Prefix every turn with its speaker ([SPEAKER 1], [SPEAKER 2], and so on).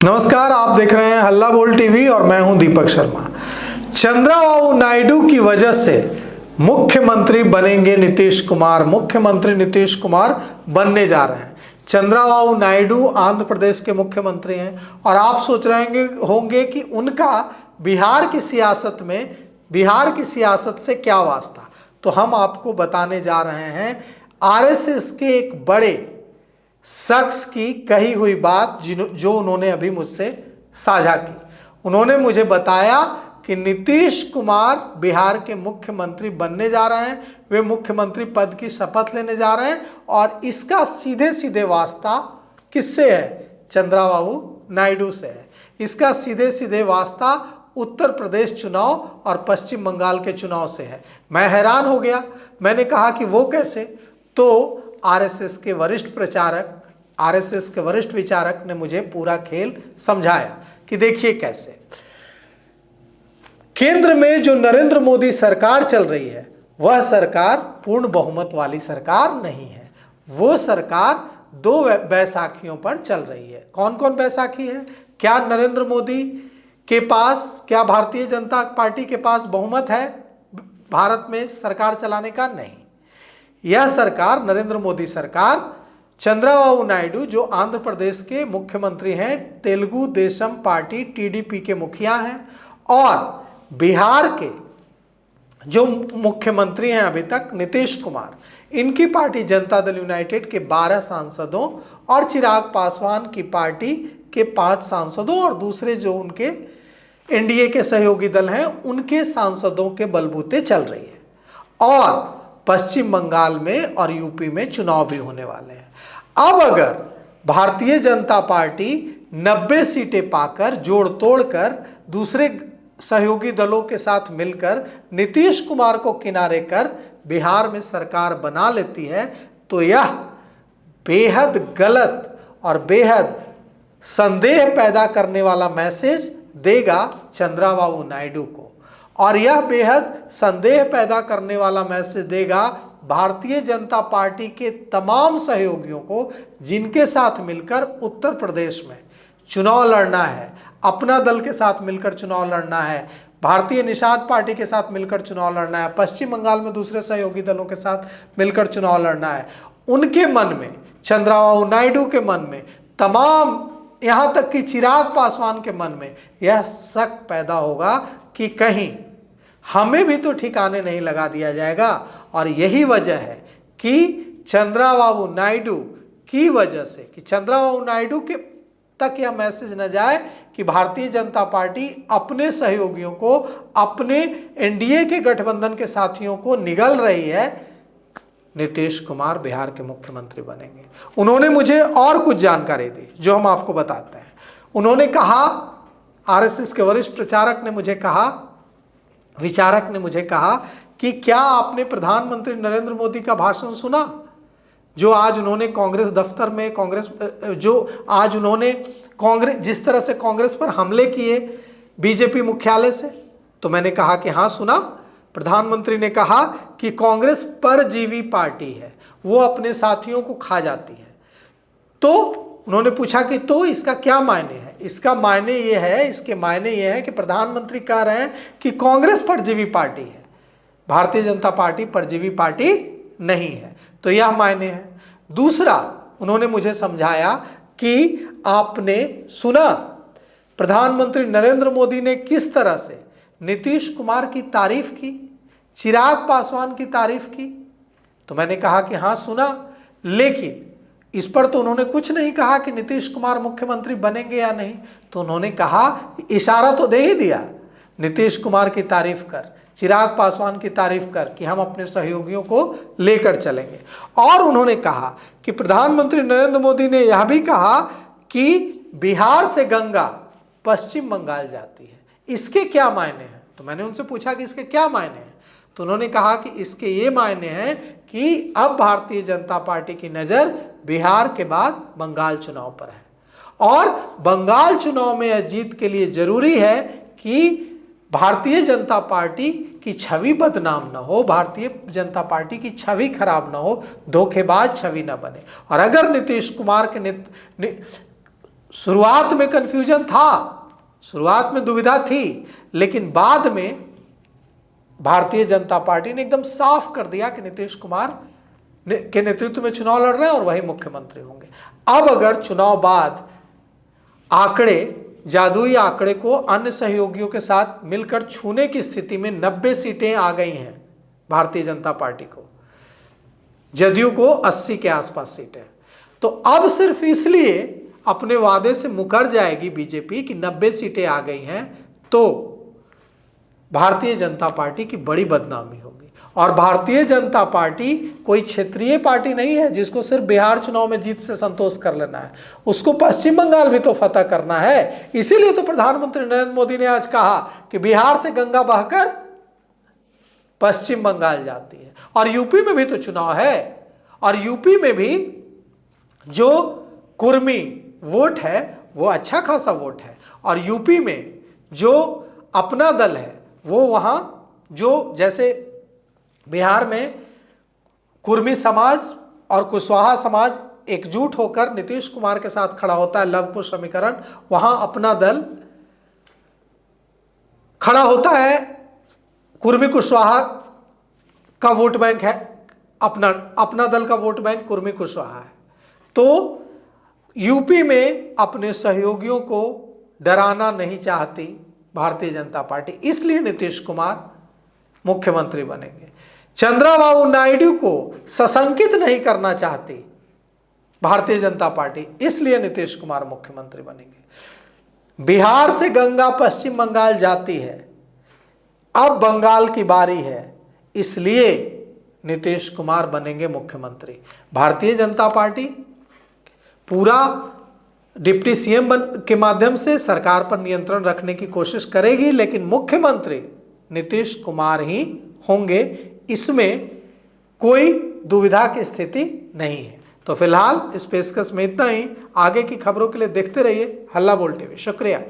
[SPEAKER 1] नमस्कार, आप देख रहे हैं हल्ला बोल टीवी और मैं हूं दीपक शर्मा। चंद्रबाबू नायडू की वजह से मुख्यमंत्री बनेंगे नीतीश कुमार। मुख्यमंत्री नीतीश कुमार बनने जा रहे हैं। चंद्रबाबू नायडू आंध्र प्रदेश के मुख्यमंत्री हैं और आप सोच रहे होंगे कि उनका बिहार की सियासत से क्या वास्ता। तो हम आपको बताने जा रहे हैं आरएसएस के एक बड़े शख्स की कही हुई बात जो उन्होंने अभी मुझसे साझा की। उन्होंने मुझे बताया कि नीतीश कुमार बिहार के मुख्यमंत्री बनने जा रहे हैं, वे मुख्यमंत्री पद की शपथ लेने जा रहे हैं और इसका सीधे सीधे वास्ता किससे है? चंद्रबाबू नायडू से है। इसका सीधे सीधे वास्ता उत्तर प्रदेश चुनाव और पश्चिम बंगाल के चुनाव से है। मैं हैरान हो गया। मैंने कहा कि वो कैसे? तो आरएसएस के वरिष्ठ विचारक ने मुझे पूरा खेल समझाया कि देखिए कैसे। केंद्र में जो नरेंद्र मोदी सरकार चल रही है वह सरकार पूर्ण बहुमत वाली सरकार नहीं है। वो सरकार दो बैसाखियों पर चल रही है। कौन कौन बैसाखी है? क्या नरेंद्र मोदी के पास, क्या भारतीय जनता पार्टी के पास बहुमत है भारत में सरकार चलाने का? नहीं। यह सरकार, नरेंद्र मोदी सरकार, चंद्रबाबू नायडू जो आंध्र प्रदेश के मुख्यमंत्री हैं, तेलुगु देशम पार्टी टीडीपी के मुखिया हैं, और बिहार के जो मुख्यमंत्री हैं अभी तक नीतीश कुमार, इनकी पार्टी जनता दल यूनाइटेड के 12 सांसदों और चिराग पासवान की पार्टी के 5 सांसदों और दूसरे जो उनके एनडीए के सहयोगी दल हैं उनके सांसदों के बलबूते चल रही है। और पश्चिम बंगाल में और यूपी में चुनाव भी होने वाले हैं। अब अगर भारतीय जनता पार्टी 90 सीटें पाकर, जोड़ तोड़ कर, दूसरे सहयोगी दलों के साथ मिलकर नीतीश कुमार को किनारे कर बिहार में सरकार बना लेती है, तो यह बेहद गलत और बेहद संदेह पैदा करने वाला मैसेज देगा चंद्रबाबू नायडू को। और यह बेहद संदेह पैदा करने वाला मैसेज देगा भारतीय जनता पार्टी के तमाम सहयोगियों को, जिनके साथ मिलकर उत्तर प्रदेश में चुनाव लड़ना है, अपना दल के साथ मिलकर चुनाव लड़ना है, भारतीय निषाद पार्टी के साथ मिलकर चुनाव लड़ना है, पश्चिम बंगाल में दूसरे सहयोगी दलों के साथ मिलकर चुनाव लड़ना है। उनके मन में, चंद्रबाबू नायडू के मन में, तमाम यहाँ तक कि चिराग पासवान के मन में यह शक पैदा होगा कि कहीं हमें भी तो ठिकाने नहीं लगा दिया जाएगा। और यही वजह है कि चंद्रबाबू नायडू की वजह से, कि चंद्रबाबू नायडू के तक यह मैसेज न जाए कि भारतीय जनता पार्टी अपने सहयोगियों को, अपने एनडीए के गठबंधन के साथियों को निगल रही है, नीतीश कुमार बिहार के मुख्यमंत्री बनेंगे। उन्होंने मुझे और कुछ जानकारी दी जो हम आपको बताते हैं। उन्होंने कहा, आरएसएस के वरिष्ठ विचारक ने मुझे कहा कि क्या आपने प्रधानमंत्री नरेंद्र मोदी का भाषण सुना जो आज उन्होंने कांग्रेस दफ्तर में, जिस तरह से कांग्रेस पर हमले किए बीजेपी मुख्यालय से? तो मैंने कहा कि हाँ सुना। प्रधानमंत्री ने कहा कि कांग्रेस परजीवी पार्टी है, वो अपने साथियों को खा जाती है। तो उन्होंने पूछा कि तो इसका क्या मायने है? इसके मायने ये है कि प्रधानमंत्री कह रहे हैं कि कांग्रेस परजीवी पार्टी है, भारतीय जनता पार्टी परजीवी पार्टी नहीं है। तो यह मायने है। दूसरा, उन्होंने मुझे समझाया कि आपने सुना प्रधानमंत्री नरेंद्र मोदी ने किस तरह से नीतीश कुमार की तारीफ की, चिराग पासवान की तारीफ की? तो मैंने कहा कि हाँ सुना, लेकिन इस पर तो उन्होंने कुछ नहीं कहा कि नीतीश कुमार मुख्यमंत्री बनेंगे या नहीं। तो उन्होंने कहा, इशारा तो दे ही दिया, नीतीश कुमार की तारीफ कर, चिराग पासवान की तारीफ कर कि हम अपने सहयोगियों को लेकर चलेंगे। और उन्होंने कहा कि प्रधानमंत्री नरेंद्र मोदी ने यह भी कहा कि बिहार से गंगा पश्चिम बंगाल जाती है, इसके क्या मायने हैं? तो मैंने उनसे पूछा कि इसके क्या मायने हैं? तो उन्होंने कहा कि इसके ये मायने हैं कि अब भारतीय जनता पार्टी की नज़र बिहार के बाद बंगाल चुनाव पर है, और बंगाल चुनाव में यह जीत के लिए जरूरी है कि भारतीय जनता पार्टी की छवि बदनाम न हो, भारतीय जनता पार्टी की छवि खराब न हो, धोखेबाज छवि न बने। और अगर नीतीश कुमार के शुरुआत में कंफ्यूजन था, शुरुआत में दुविधा थी, लेकिन बाद में भारतीय जनता पार्टी ने एकदम साफ कर दिया कि नीतीश कुमार के नेतृत्व में चुनाव लड़ रहे हैं और वही मुख्यमंत्री होंगे। अब अगर चुनाव बाद आंकड़े, जादुई आंकड़े को अन्य सहयोगियों के साथ मिलकर छूने की स्थिति में 90 सीटें आ गई हैं भारतीय जनता पार्टी को, जदयू को 80 के आसपास सीटें, तो अब सिर्फ इसलिए अपने वादे से मुकर जाएगी बीजेपी कि 90 सीटें आ गई हैं तो भारतीय जनता पार्टी की बड़ी बदनामी होगी। और भारतीय जनता पार्टी कोई क्षेत्रीय पार्टी नहीं है जिसको सिर्फ बिहार चुनाव में जीत से संतोष कर लेना है, उसको पश्चिम बंगाल भी तो फतह करना है। इसीलिए तो प्रधानमंत्री नरेंद्र मोदी ने आज कहा कि बिहार से गंगा बहकर पश्चिम बंगाल जाती है। और यूपी में भी तो चुनाव है, और यूपी में भी जो कुर्मी वोट है वो अच्छा खासा वोट है, और यूपी में जो अपना दल है वो वहां, जो जैसे बिहार में कुर्मी समाज और कुशवाहा समाज एकजुट होकर नीतीश कुमार के साथ खड़ा होता है, लव कुश समीकरण, वहां अपना दल खड़ा होता है, कुर्मी कुशवाहा का वोट बैंक है, अपना दल का वोट बैंक कुर्मी कुशवाहा है। तो यूपी में अपने सहयोगियों को डराना नहीं चाहती भारतीय जनता पार्टी, इसलिए नीतीश कुमार मुख्यमंत्री बनेंगे। चंद्रबाबू नायडू को सशंकित नहीं करना चाहती भारतीय जनता पार्टी, इसलिए नीतीश कुमार मुख्यमंत्री बनेंगे। बिहार से गंगा पश्चिम बंगाल जाती है, अब बंगाल की बारी है, इसलिए नीतीश कुमार बनेंगे मुख्यमंत्री। भारतीय जनता पार्टी पूरा डिप्टी सीएम के माध्यम से सरकार पर नियंत्रण रखने की कोशिश करेगी, लेकिन मुख्यमंत्री नीतीश कुमार ही होंगे, इसमें कोई दुविधा की स्थिति नहीं है। तो फिलहाल इस पेशकश में इतना ही। आगे की खबरों के लिए देखते रहिए हल्ला बोल टीवी। शुक्रिया।